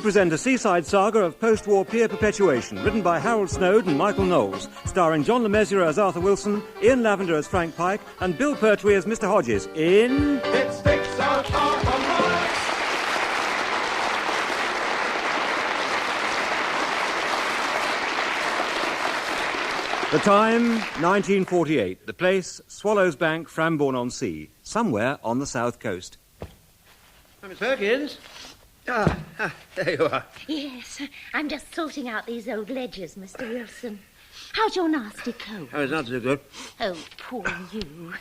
present a seaside saga of post-war peer perpetuation, written by Harold Snowd and Michael Knowles, starring John Le Mesurier as Arthur Wilson, Ian Lavender as Frank Pike, and Bill Pertwee as Mr. Hodges in... It sticks out hard on hearts. The time, 1948. The place, Swallows Bank, Frambourne-on-Sea, somewhere on the south coast. Miss Perkins? There you are. Yes, I'm just sorting out these old ledgers, Mr. Wilson. How's your nasty cold? Oh, it's not so good. Oh, poor you.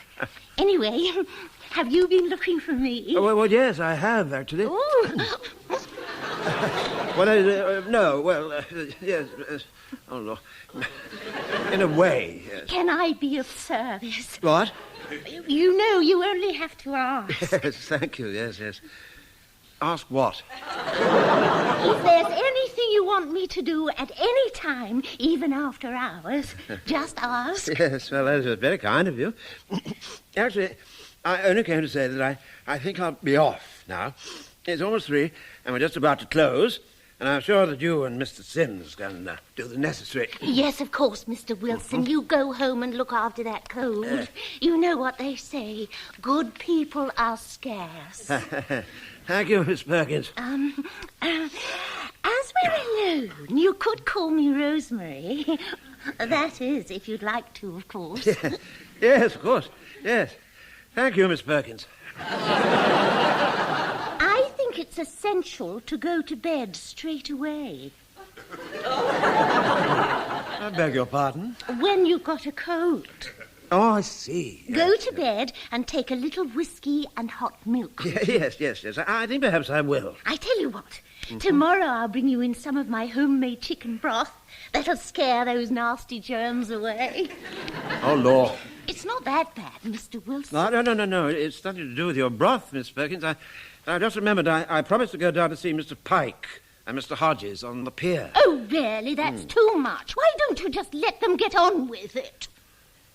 Anyway, have you been looking for me? Oh, well, yes, I have, actually. Oh. Well, no, well, yes. Oh, Lord. In a way, yes. Can I be of service? What? You know, you only have to ask. Yes, thank you, yes. Ask what? If there's anything you want me to do at any time, even after hours, just ask. Yes, well, that is very kind of you. Actually, I only came to say that I think I'll be off now. It's almost 3, and we're just about to close, and I'm sure that you and Mr. Sims can do the necessary. Yes, of course, Mr. Wilson. You go home and look after that cold. You know what they say, good people are scarce. Thank you, Miss Perkins. As we're alone, you could call me Rosemary. That is, if you'd like to, of course. Yes, of course. Yes. Thank you, Miss Perkins. I think it's essential to go to bed straight away. I beg your pardon? When you've got a cold. Oh, I see. Go to bed and take a little whiskey and hot milk. Yes. I think perhaps I will. I tell you what, tomorrow I'll bring you in some of my homemade chicken broth. That'll scare those nasty germs away. Oh, Lord. It's not that bad, Mr. Wilson. No. It's nothing to do with your broth, Miss Perkins. I just remembered I promised to go down to see Mr. Pike and Mr. Hodges on the pier. Oh, really? That's too much. Why don't you just let them get on with it?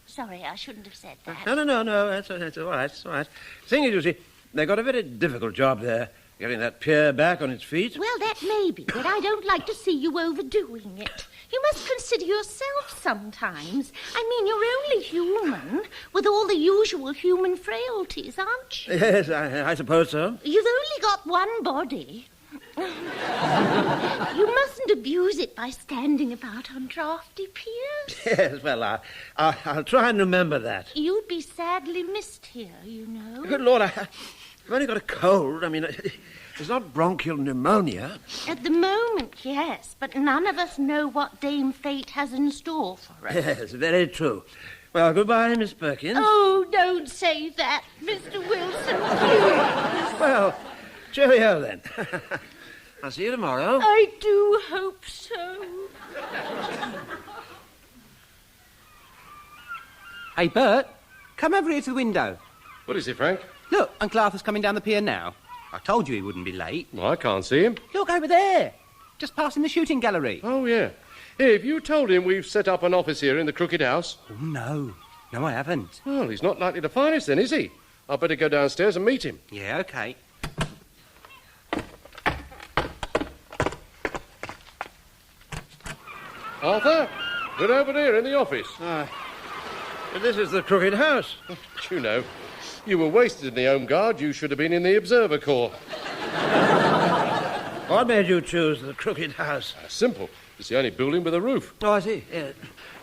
Sorry, I shouldn't have said that. No. That's all right. The thing is, you see, they've got a very difficult job there, getting that pier back on its feet. Well, that may be, but I don't like to see you overdoing it. You must consider yourself sometimes. I mean, you're only human, with all the usual human frailties, aren't you? Yes, I suppose so. You've only got one body. You mustn't abuse it by standing about on drafty piers. Yes, well, I'll try and remember that. You'd be sadly missed here, you know. Good Lord, I've only got a cold. I mean, it's not bronchial pneumonia. At the moment, yes, but none of us know what Dame Fate has in store for us. Yes, very true. Well, goodbye, Miss Perkins. Oh, don't say that, Mr. Wilson, please. Well, cheerio then. I'll see you tomorrow. I do hope so. Hey, Bert, come over here to the window. What is it, Frank? Look, Uncle Arthur's coming down the pier now. I told you he wouldn't be late. Well, I can't see him. Look over there, just passing the shooting gallery. Oh, yeah. Hey, have you told him we've set up an office here in the Crooked House? Oh, no, I haven't. Well, he's not likely to find us then, is he? I'd better go downstairs and meet him. Yeah, OK. Arthur, get over there in the office. This is the Crooked House. You know, you were wasted in the Home Guard. You should have been in the Observer Corps. What made you choose the Crooked House? Simple. It's the only building with a roof. Oh, I see. Yeah.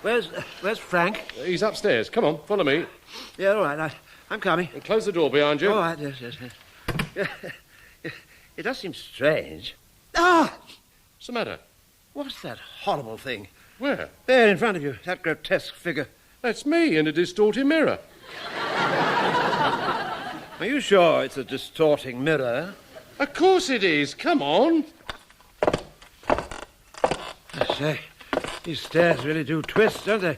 Where's Frank? He's upstairs. Come on, follow me. Yeah, all right. I'm coming. And close the door behind you. All right, yes. Yeah. It does seem strange. Ah! What's the matter? What's that horrible thing? Where? There, in front of you, that grotesque figure. That's me in a distorting mirror. Are you sure it's a distorting mirror? Of course it is. Come on. I say, these stairs really do twist, don't they?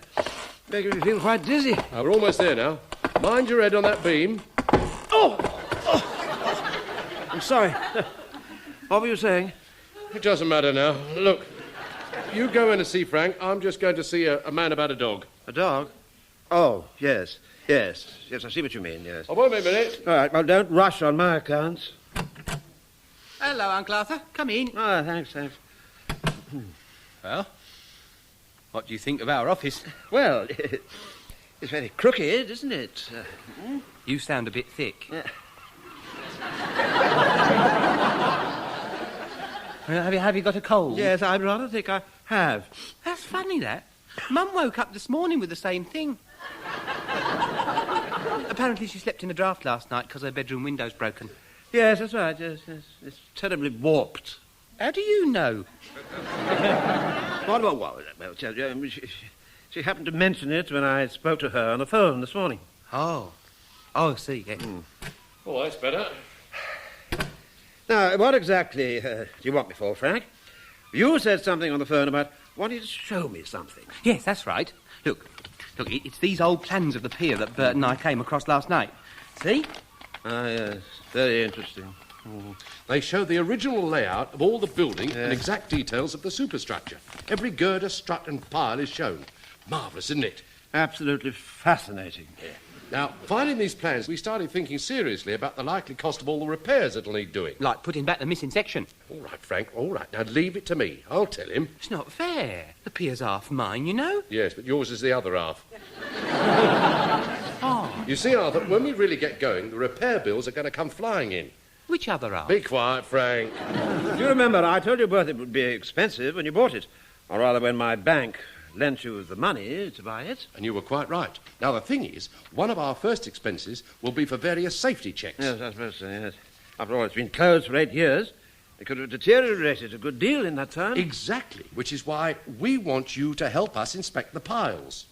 Make me feel quite dizzy. We're almost there now. Mind your head on that beam. Oh! I'm sorry. What were you saying? It doesn't matter now. Look, you go in to see Frank. I'm just going to see a man about a dog. A dog? Oh, yes, I see what you mean, yes. I won't be a minute. All right, well, don't rush on my account. Hello, Uncle Arthur. Come in. Oh, thanks. Well, what do you think of our office? Well, it's very crooked, isn't it? You sound a bit thick. Have you got a cold? Yes, I rather think I have. That's funny, that. Mum woke up this morning with the same thing. Apparently she slept in a draft last night because her bedroom window's broken. Yes, that's right. Yes. It's terribly warped. How do you know? She happened to mention it when I spoke to her on the phone this morning. Oh, I see, yeah. Oh, that's better. Now, what exactly do you want me for, Frank? You said something on the phone about wanting to show me something. Yes, that's right. Look, it's these old plans of the pier that Bert and I came across last night. See? Ah, yes. Very interesting. They show the original layout of all the building and exact details of the superstructure. Every girder, strut and pile is shown. Marvellous, isn't it? Absolutely fascinating. Yeah. Now, finding these plans, we started thinking seriously about the likely cost of all the repairs that'll need doing. Like putting back the missing section. All right, Frank, all right. Now, leave it to me. I'll tell him. It's not fair. The pier's half mine, you know. Yes, but yours is the other half. Oh. You see, Arthur, when we really get going, the repair bills are going to come flying in. Which other half? Be quiet, Frank. Do you remember I told you both it would be expensive when you bought it? Or rather, when my bank lent you the money to buy it. And you were quite right. Now, the thing is, one of our first expenses will be for various safety checks. Yes, I suppose so, yes. After all, it's been closed for 8 years. It could have deteriorated a good deal in that time. Exactly, which is why we want you to help us inspect the piles.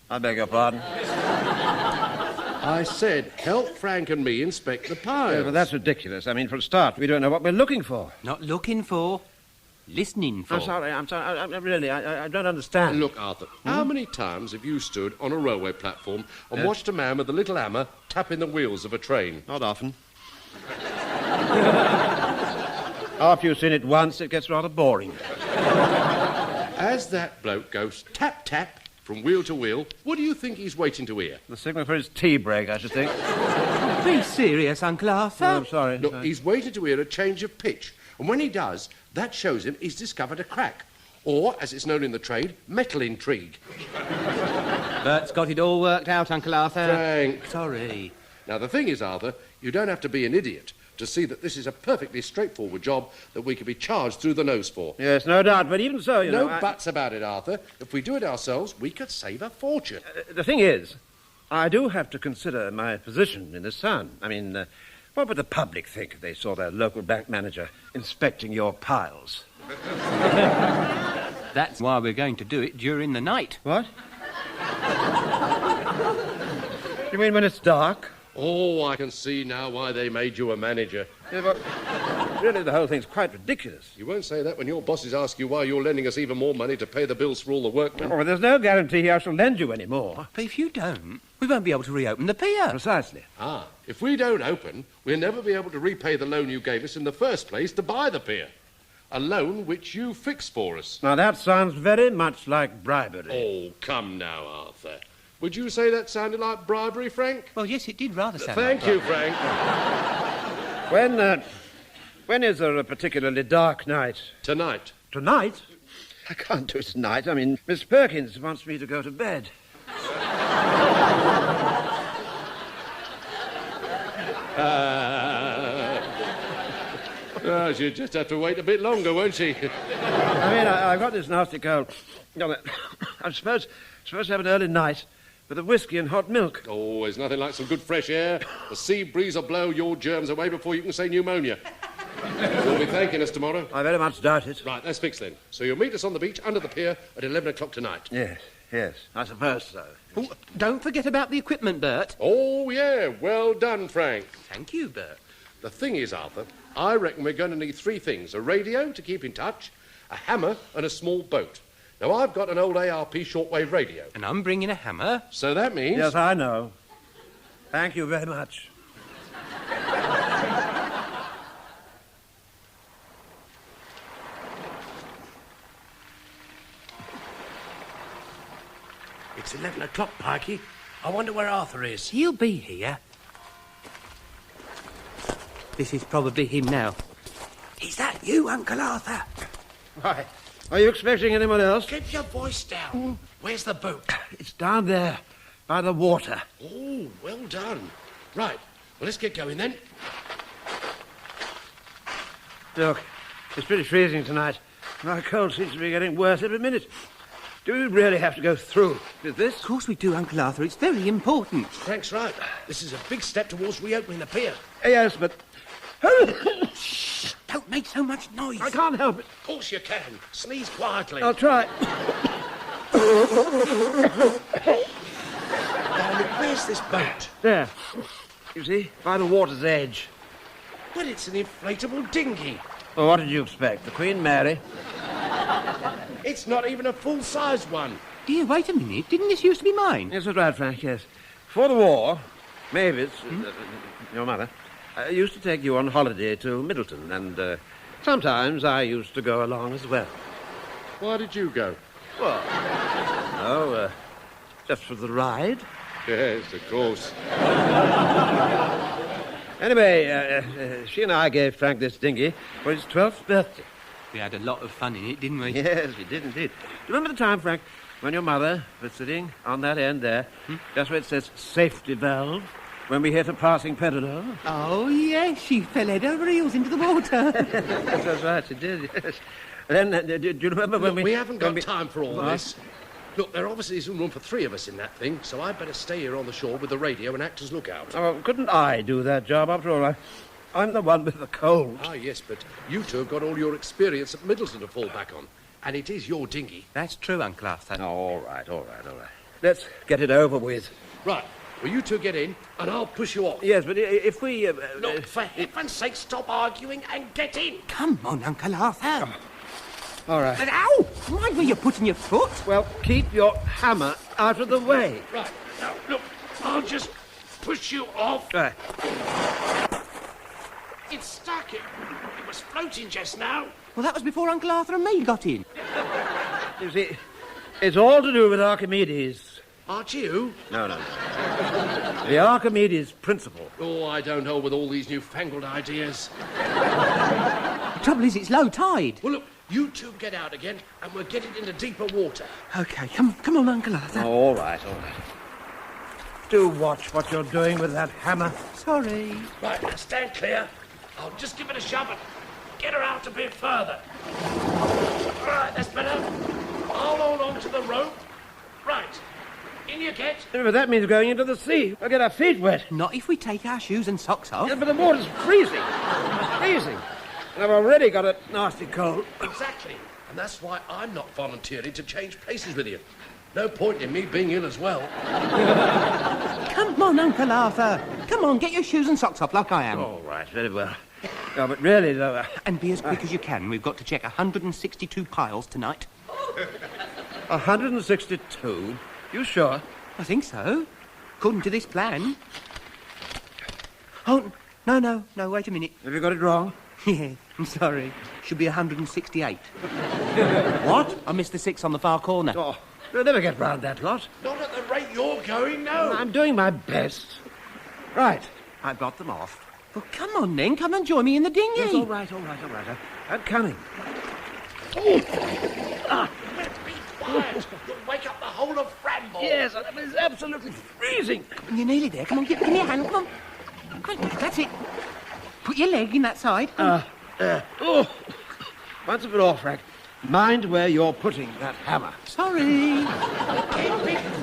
I beg your pardon. I said help Frank and me inspect the piles. Yeah, but that's ridiculous. I mean, for a start, we don't know what we're looking for. Not looking for, listening for. I'm sorry. I don't understand. Look, Arthur, how many times have you stood on a railway platform and watched a man with a little hammer tapping the wheels of a train? Not often. After you've seen it once, it gets rather boring. As that bloke goes tap, tap from wheel to wheel, what do you think he's waiting to hear? The signal for his tea break, I should think. Be serious, Uncle Arthur. Oh, I'm sorry. Look, he's waiting to hear a change of pitch. And when he does, that shows him he's discovered a crack. Or, as it's known in the trade, metal intrigue. Bert's got it all worked out, Uncle Arthur. Frank. Sorry. Now, the thing is, Arthur, you don't have to be an idiot to see that this is a perfectly straightforward job that we could be charged through the nose for. Yes, no doubt, but even so, you know... No buts about it, Arthur. If we do it ourselves, we could save a fortune. The thing is, I do have to consider my position in this town. I mean, what would the public think if they saw their local bank manager inspecting your piles? That's why we're going to do it during the night. What? You mean when it's dark? Oh, I can see now why they made you a manager. Yeah, but really, the whole thing's quite ridiculous. You won't say that when your bosses ask you why you're lending us even more money to pay the bills for all the workmen. Oh, there's no guarantee I shall lend you any more. But if you don't, we won't be able to reopen the pier. Precisely. Ah, if we don't open, we'll never be able to repay the loan you gave us in the first place to buy the pier. A loan which you fixed for us. Now, that sounds very much like bribery. Oh, come now, Arthur. Would you say that sounded like bribery, Frank? Well, yes, it did rather sound Thank like you, Frank. When is there a particularly dark night? Tonight. Tonight? I can't do it tonight. I mean, Miss Perkins wants me to go to bed. She'll just have to wait a bit longer, won't she? I mean, I've got this nasty cold. I'm supposed to have an early night with a whiskey and hot milk. Oh, there's nothing like some good fresh air. The sea breeze will blow your germs away before you can say pneumonia. You'll be thanking us tomorrow. I very much doubt it. Right, that's fixed then. So you'll meet us on the beach under the pier at 11 o'clock tonight. Yes, I suppose so. Oh, don't forget about the equipment, Bert. Oh, yeah, well done, Frank. Thank you, Bert. The thing is, Arthur, I reckon we're going to need 3 things. A radio to keep in touch, a hammer and a small boat. Now, I've got an old ARP shortwave radio. And I'm bringing a hammer. So that means... Yes, I know. Thank you very much. It's 11 o'clock, Pikey. I wonder where Arthur is. He'll be here. This is probably him now. You, Uncle Arthur. Why? Are you expecting anyone else? Keep your voice down. Where's the boat? It's down there, by the water. Oh, well done. Right. Well, let's get going then. Look, it's pretty freezing tonight. My cold seems to be getting worse every minute. Do we really have to go through with this? Of course we do, Uncle Arthur. It's very important. Frank's right. This is a big step towards reopening the pier. Yes, but... Don't make so much noise. I can't help it. Of course you can. Sneeze quietly. I'll try. Where's this boat? There. You see, by the water's edge. Well, it's an inflatable dinghy. Well, what did you expect? The Queen Mary? It's not even a full-size one. Dear, wait a minute. Didn't this used to be mine? Yes, that's right, Frank, yes. Before the war, Mavis, your mother, used to take you on holiday to Middleton, and sometimes I used to go along as well. Why did you go? Well, no, just for the ride. Yes, of course. Anyway, she and I gave Frank this dinghy for his 12th birthday. We had a lot of fun in it, didn't we? Yes, we did indeed. Do you remember the time, Frank, when your mother was sitting on that end there, just where it says safety valve, when we hit a passing peddler? Oh, yes. She fell head over heels into the water. Yes, that's right, she did, yes. Then, do you remember when Look, we haven't got when time for all What? this. Look, there obviously isn't room for 3 of us in that thing, so I'd better stay here on the shore with the radio and act as lookout. Oh, couldn't I do that job after all? I'm the one with the cold. Ah, yes, but you two have got all your experience at Middleton to fall back on. And it is your dinghy. That's true, Uncle Arthur. Oh, all right. Let's get it over with. Right. Well, you two get in, and I'll push you off. Yes, but if we... Look, for heaven's sake, stop arguing and get in. Come on, Uncle Arthur. all right. But, ow! Mind where you're putting your foot. Well, keep your hammer out of the way. Right. Now, look, I'll just push you off. Right. It's stuck. It was floating just now. Well, that was before Uncle Arthur and me got in. You see, it's all to do with Archimedes. Aren't you? No. The Archimedes principle. Oh, I don't know with all these newfangled ideas. The trouble is, it's low tide. Well, look, you two get out again, and we're getting into deeper water. OK, come on, Uncle Arthur. Oh, all right. Do watch what you're doing with that hammer. Sorry. Right, now stand clear. I'll just give it a shove and get her out a bit further. All right, that's better. I'll hold on to the rope. Right, in you get. Yeah, but that means going into the sea. We'll get our feet wet. Not if we take our shoes and socks off. Yeah, but the water's freezing. It's freezing. And I've already got a nasty cold. Exactly, and that's why I'm not volunteering to change places with you. No point in me being ill as well. Come on, Uncle Arthur. Come on, get your shoes and socks off like I am. All right, very well. No, but really, though... And be as quick as you can. We've got to check 162 piles tonight. 162? You sure? I think so. According to this plan. Oh, no, wait a minute. Have you got it wrong? Yeah, I'm sorry. Should be 168. What? I missed the 6 on the far corner. Oh, we'll never get round that lot. Not at the rate you're going, no. I'm doing my best. Right, I've got them off. Well, come on, then. Come and join me in the dinghy. Yes, all right. I'm coming. Be quiet. You'll wake up the whole of Bramble. Yes, it's absolutely freezing. You're nearly there. Come on, give me a hand. Come on. That's it. Put your leg in that side. Once and for all, Frank, mind where you're putting that hammer. Sorry. Be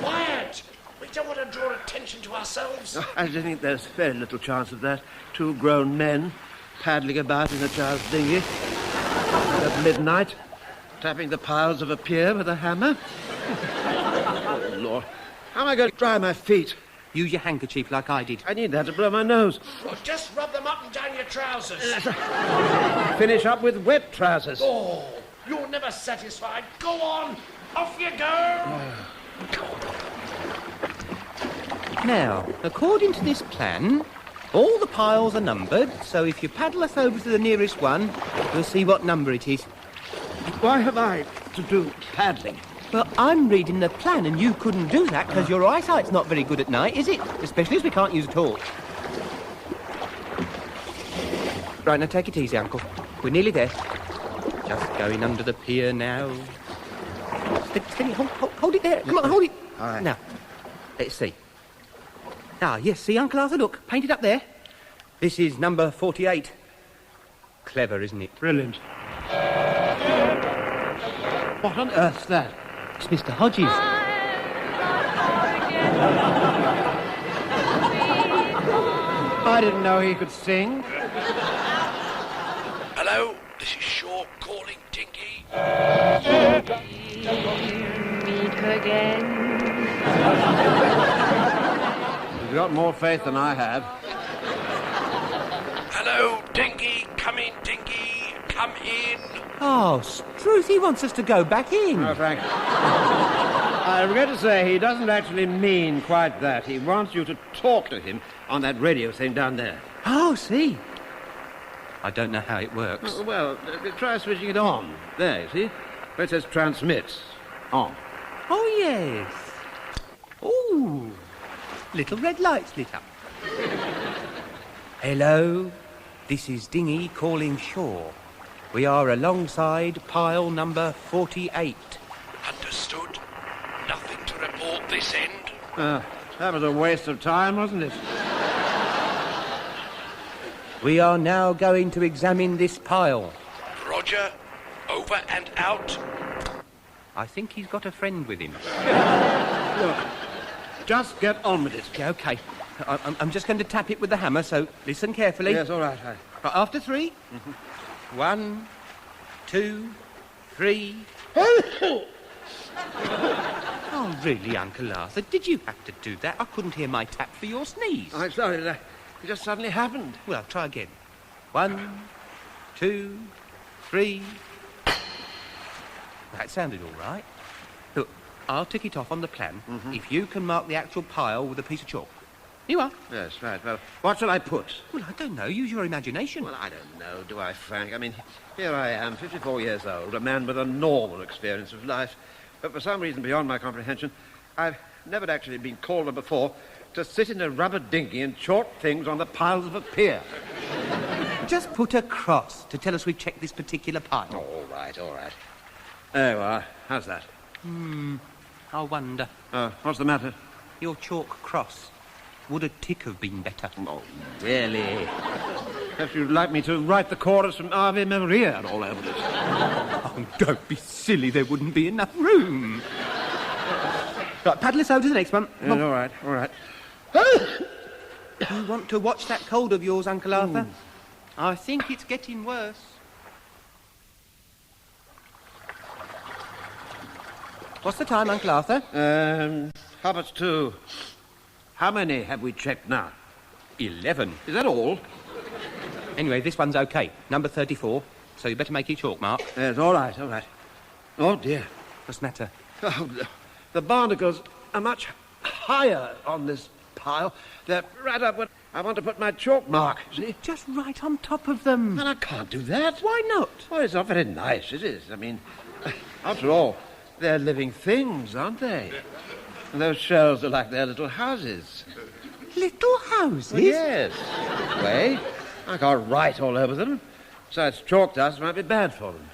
quiet. We don't want to draw attention to ourselves. I just think there's very little chance of that. 2 grown men paddling about in a child's dinghy at midnight, tapping the piles of a pier with a hammer. Oh, Lord. How am I going to dry my feet? Use your handkerchief like I did. I need that to blow my nose. Well, just rub them up and down your trousers. Finish up with wet trousers. Oh, you're never satisfied. Go on. Off you go. Now, according to this plan, all the piles are numbered, so if you paddle us over to the nearest one, we'll see what number it is. Why have I to do paddling? Well, I'm reading the plan, and you couldn't do that because your eyesight's not very good at night, is it? Especially as we can't use a torch. Right, now take it easy, Uncle. We're nearly there. Just going under the pier now. Steady, hold it there. Come on, hold it. All right. Now, let's see. Yes, see, Uncle Arthur, look, painted up there. This is number 48. Clever, isn't it? Brilliant. What on earth's that? It's Mr. Hodges. I didn't know he could sing. Hello, this is Shaw calling Dinky. Meet again. You've got more faith than I have. Hello, Dinky. Come in, Dinky. Come in. Oh, Struth, he wants us to go back in. No, Frank. I regret to say he doesn't actually mean quite that. He wants you to talk to him on that radio thing down there. Oh, see. I don't know how it works. Well, try switching it on. There, you see? Where it says transmit. On. Oh, yes. Ooh. Little red lights lit up. Hello. This is Dingy calling Shaw. We are alongside pile number 48. Understood. Nothing to report this end. That was a waste of time, wasn't it? We are now going to examine this pile. Roger. Over and out. I think he's got a friend with him. Look, just get on with it. Yeah, OK. I'm just going to tap it with the hammer, so listen carefully. Yes, all right. Right, after 3. 1, 2, 3. Oh, really, Uncle Arthur? Did you have to do that? I couldn't hear my tap for your sneeze. I'm sorry, it just suddenly happened. Well, try again. 1, 2, 3. That sounded all right. Look, I'll tick it off on the plan if you can mark the actual pile with a piece of chalk. You are. Yes, right. Well, what shall I put? Well, I don't know. Use your imagination. Well, I don't know, do I, Frank? I mean, here I am, 54 years old, a man with a normal experience of life. But for some reason beyond my comprehension, I've never actually been called on before to sit in a rubber dinghy and chalk things on the piles of a pier. Just put a cross to tell us we've checked this particular pile. Oh, all right. There you are. How's that? I wonder. What's the matter? Your chalk cross. Would a tick have been better? Oh, really? Perhaps you'd like me to write the chorus from Ave Maria all over it. Oh, don't be silly. There wouldn't be enough room. Right, paddle us over to the next one. Yeah, all right. You want to watch that cold of yours, Uncle Arthur? I think it's getting worse. What's the time, Uncle Arthur? 2:30. How many have we checked now? 11. Is that all? Anyway, this one's OK. Number 34. So you better make your chalk mark. Yes, all right. Oh, dear. What's the matter? Oh, the barnacles are much higher on this pile. They're right up where I want to put my chalk mark, see? Just right on top of them. And I can't do that. Why not? Well, it's not very nice, it is. I mean, after all, they're living things, aren't they? And those shells are like their little houses. Little houses? Well, yes. Wait, I can't write all over them. Besides, chalk dust might be bad for them.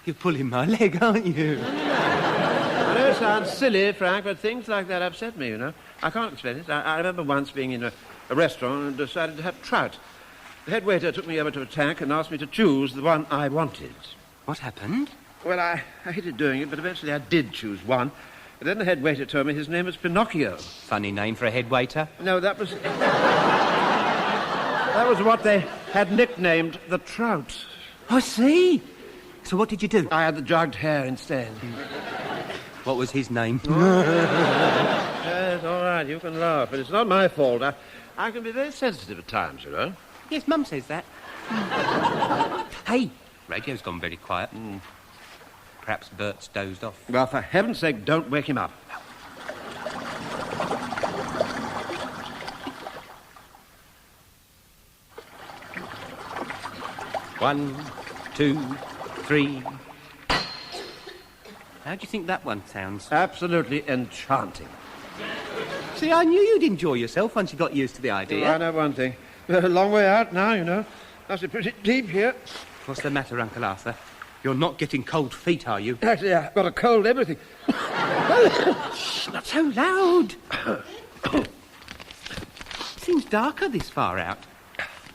You're pulling my leg, aren't you? I know it sounds silly, Frank, but things like that upset me, you know. I can't explain it. I remember once being in a restaurant and decided to have trout. The head waiter took me over to a tank and asked me to choose the one I wanted. What happened? Well, I hated doing it, but eventually I did choose one. But then the head waiter told me his name was Pinocchio. Funny name for a head waiter. No, that was... that was what they had nicknamed the trout. I see. So what did you do? I had the jugged hare instead. What was his name? Yes, all right, you can laugh, but it's not my fault. I can be very sensitive at times, you know. Yes, Mum says that. Hey, radio's gone very quiet. Perhaps Bert's dozed off. Well, for heaven's sake, don't wake him up. One, 2, 3. How do you think that one sounds? Absolutely enchanting. See, I knew you'd enjoy yourself once you got used to the idea. Well, I know one thing. We're a long way out now, you know. Must be pretty deep here. What's the matter, Uncle Arthur? You're not getting cold feet, are you? Actually, I've got a cold everything. Shh, not so loud. Seems darker this far out.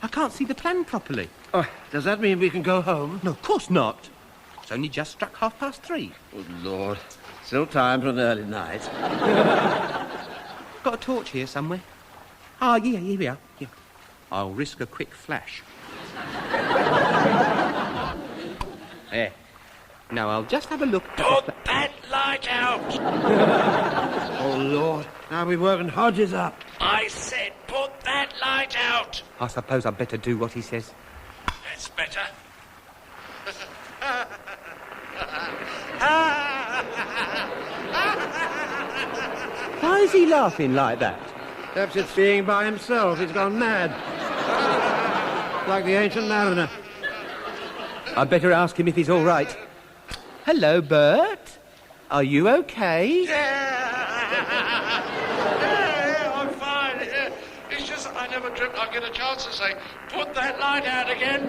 I can't see the plan properly. Oh, does that mean we can go home? No, of course not. It's only just struck 3:30. Good Lord. Still time for an early night. Got a torch here somewhere? Ah, yeah, here we are. Yeah. I'll risk a quick flash. There. Now I'll just have a look. Put that light out! Oh, Lord. Now we're working Hodges up. I said put that light out! I suppose I'd better do what he says. That's better. Why is he laughing like that? Perhaps it's being by himself. He's gone mad. Like the ancient mariner. I'd better ask him if he's all right. Hello, Bert. Are you okay? Yeah, I'm fine. Yeah. It's just I never dreamt I'd get a chance to say, put that light out again.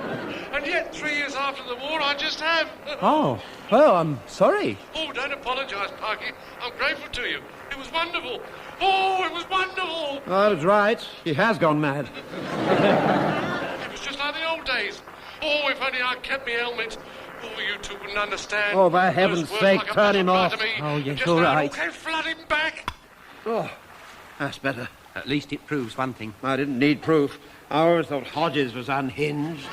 And yet, 3 years after the war, I just have. Oh, well, I'm sorry. Oh, don't apologise, Parky. I'm grateful to you. It was wonderful. Oh, it was wonderful. Oh, I was right. He has gone mad. It was just like the old days. Oh, if only I kept my helmet. Oh, you two wouldn't understand. Oh, by heaven's Those words sake, like a turn him bottle off. to me. Oh, yes, Just all now it right. came flooding back. Oh, that's better. At least it proves one thing. I didn't need proof. I always thought Hodges was unhinged.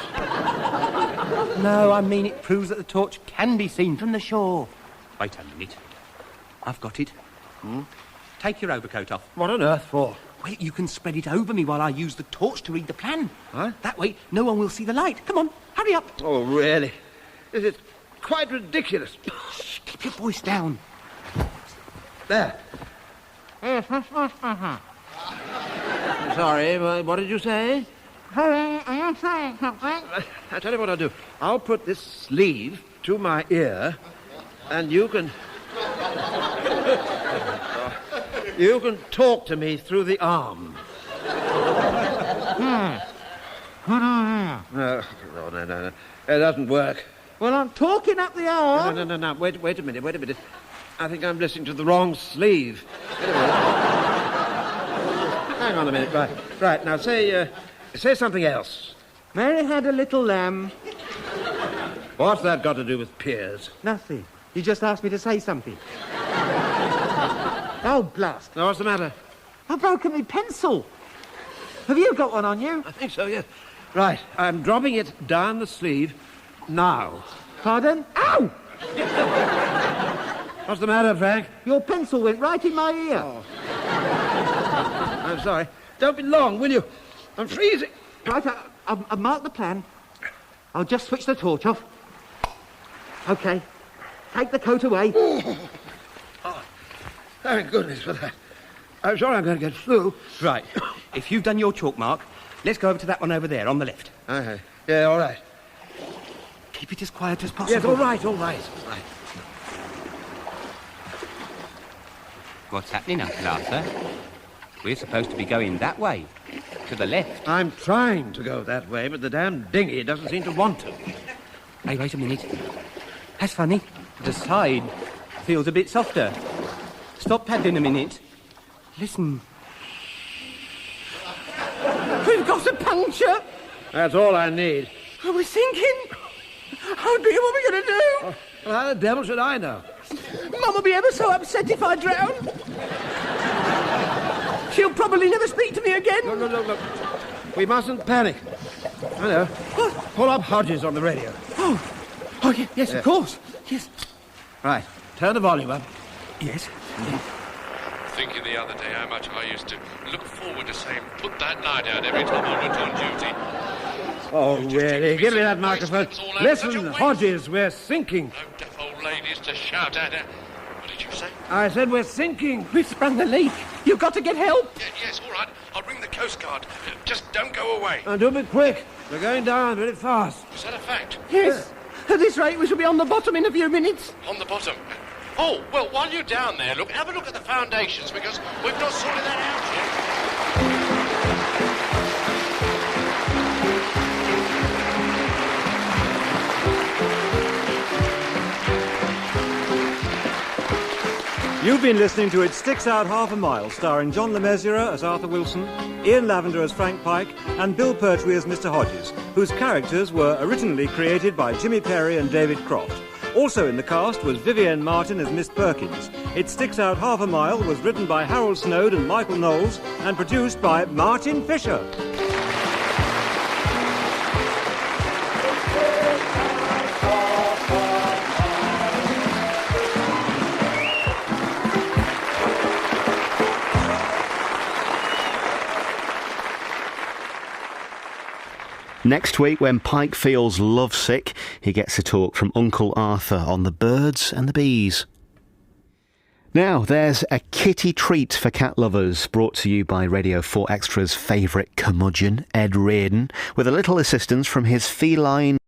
No, I mean it proves that the torch can be seen from the shore. Wait a minute. I've got it. Take your overcoat off. What on earth for? Well, you can spread it over me while I use the torch to read the plan. Huh? That way, no one will see the light. Come on, hurry up. Oh, really? Is it quite ridiculous? Shh, keep your voice down. There. Sorry, what did you say? Are you saying something? I tell you what I'll do. I'll put this sleeve to my ear, and you can... You can talk to me through the arm. No, no. It doesn't work. Well, I'm talking up the arm. No. Wait a minute. I think I'm listening to the wrong sleeve. Wait a minute. Hang on a minute. Right. Now, say something else. Mary had a little lamb. What's that got to do with Piers? Nothing. You just asked me to say something. Oh, blast. Now, what's the matter? I've broken my pencil. Have you got one on you? I think so, yes. Right, I'm dropping it down the sleeve now. Pardon? Ow! What's the matter, Frank? Your pencil went right in my ear. Oh. I'm sorry. Don't be long, will you? I'm freezing. Right, I've marked the plan. I'll just switch the torch off. OK. Take the coat away. Oh, thank goodness for that. I'm sure I'm going to get flu. Right. If you've done your chalk mark, let's go over to that one over there on the left. Okay. Yeah, all right. Keep it as quiet as possible. Yes, all right. What's happening, Uncle Arthur? We're supposed to be going that way, to the left. I'm trying to go that way, but the damn dinghy doesn't seem to want to. Hey, wait a minute. That's funny. The side feels a bit softer. Stop paddling a minute. Listen. We've got a puncture. That's all I need. I was thinking. Oh dear, what are we going to do? Well, how the devil should I know? Mum will be ever so upset if I drown. She'll probably never speak to me again. Look. We mustn't panic. I know. What? Pull up Hodges on the radio. Oh, yes, of course. Yes. Right. Turn the volume up. Yes. Thinking the other day how much I used to look forward to saying, put that light out every time I went on duty. Oh, really? Give me that microphone. Listen, Hodges, we're sinking. No deaf old ladies to shout at her. What did you say? I said we're sinking. We've sprung the leak. You've got to get help. Yes, all right. I'll ring the Coast Guard. Just don't go away. And do it quick. We're going down very fast. Is that a fact? Yes. At this rate, we shall be on the bottom in a few minutes. On the bottom. Oh, well, while you're down there, look, have a look at the foundations, because we've not sorted that out yet. You've been listening to It Sticks Out Half a Mile, starring John Le Mesurier as Arthur Wilson, Ian Lavender as Frank Pike, and Bill Pertwee as Mr. Hodges, whose characters were originally created by Jimmy Perry and David Croft. Also in the cast was Vivienne Martin as Miss Perkins. It Sticks Out Half a Mile was written by Harold Snowd and Michael Knowles and produced by Martin Fisher. Next week, when Pike feels lovesick, he gets a talk from Uncle Arthur on the birds and the bees. Now, there's a kitty treat for cat lovers, brought to you by Radio 4 Extra's favourite curmudgeon, Ed Reardon, with a little assistance from his feline